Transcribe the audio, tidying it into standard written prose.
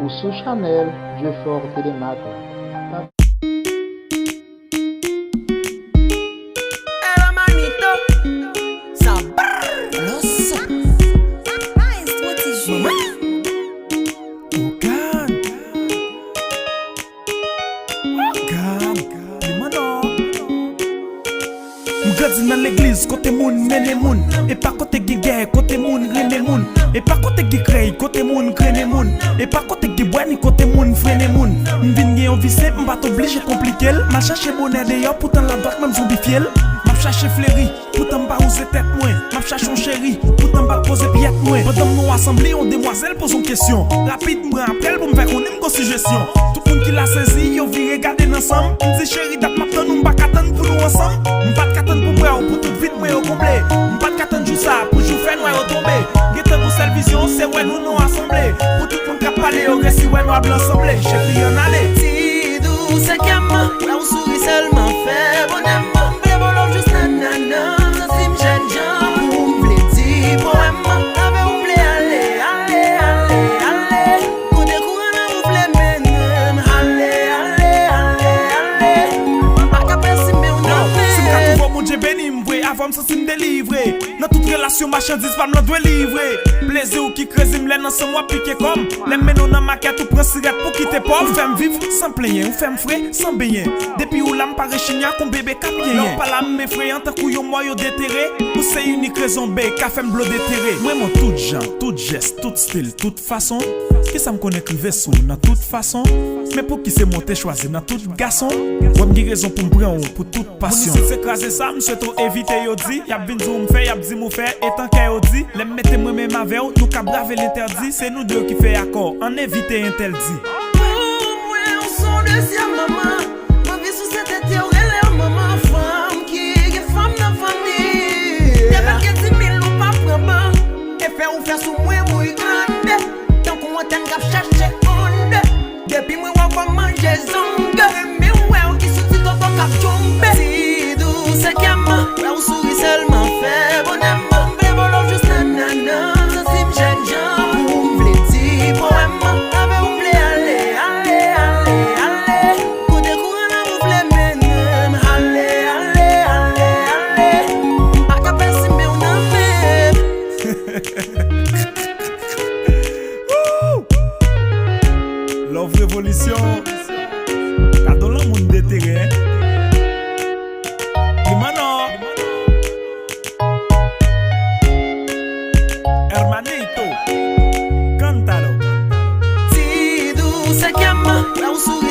sous Chanel, Dieu fort Télémac. Dans l'église, côté moun, mène moun. Et pas côté guerre, côté moun, rene moun. Et pas côté crée, côté moun, crene moun. Et pas côté boine, côté moun, frene moun. M'vin gen yon vissé, m'bat obligé compliqué. M'a cherché bonnet d'ailleurs, pourtant la droite même zombie fiel. M'a cherché fléri, pourtant m'ba oser tête moins. M'a cherché un chéri, pourtant m'ba poser piète moins. Pendant nous assemblés, on demoiselle pose une question. Rapide, m'bra après, pour m'faire connaître une suggestion. Tout le monde qui l'a saisi, yon vi regarder ensemble. M'dit chéri, date m'attend, nous m'ba qu'attendre pour nous ensemble. M'bat qu'attendre pour moi, pour tout vite, moi au complet. M'bat qu'attendre juste ça, pour jou faire moi au tomber. Guette pour cette vision, c'est ouais nous nous assemblés. Pour tout le monde qui a parlé, au récit, ouais nous a blanc assemblés. Chéri, y'en allait. Si douce, c'est qu'à moi, là où souris seulement fait bonnement. M'vle bon juste nanana, si m'j'aime j'en. Pour m'vle dire, poème, avec m'vle aller, aller, aller, aller. Coup de courant, m'vle mener, aller, aller, aller, aller. Pas qu'à penser, mais on a fait. Si m'ka trouve mon Dieu béni, m'vwe avant m'sentir m'délivrer. Dans toute relation, marchandise, femme l'en doit livrer. Plaisir ou qui crèse, m'lène ensemble, moi piqué comme. L'aime menon dans ma quête, ou prend cigarette pour quitter pauvre. Femme vivre sans plaigner, ou femme frais sans baigner. Depuis où l'âme paraît chigna, qu'on bébé cap bien. L'homme pas l'âme m'effrayant, tant couillon moi yo déterré. Ou c'est unique raison B, qu'a fait m'bleu déterré. Moi, mon tout genre, tout geste, tout style, toute façon. Qui ça me connaît criver sous, dans toute façon. Mais pour qui c'est monté choisi, dans tout garçon. Moi, m'di raison pour m'prendre, pour toute passion. Mon c'est craser ça, m'souhaite trop éviter yo dit. Y'a bin zou m'fait, y'a bzi m'ou fait, et tant qu'à yo dit. L'aime mettez moi même avec nous qu'a braver l'interdit. C'est nous deux qui fait accord, en éviter interdit. On son deuxième maman. Ma vie sous cette été, on est maman femme qui est femme dans la famille. Y'a pas que 10 000 nous pas prendre. Et faire ou faire sous moi, moi grande. Tant qu'on entend qu'à chercher onde. Depuis moi, on va manger zongue. Mais ouais, qui sortit dans ton cap jombe. Si douce, c'est qu'à moi. Là où souris seulement fait bonnement. M'vle bon juste nanana. Ça si m'j'aime j'en. Pour m'vle dire poème. Avec m'vle aller, aller, aller, aller. Coup de courant là m'vle mener. Aller, aller, aller, aller. Pas qu'à penser mais on a fait. Love révolution. Cadeau le monde déterré. Limano. Hermanito. Cántalo. Si douce, c'est qu'à moi. Là où souris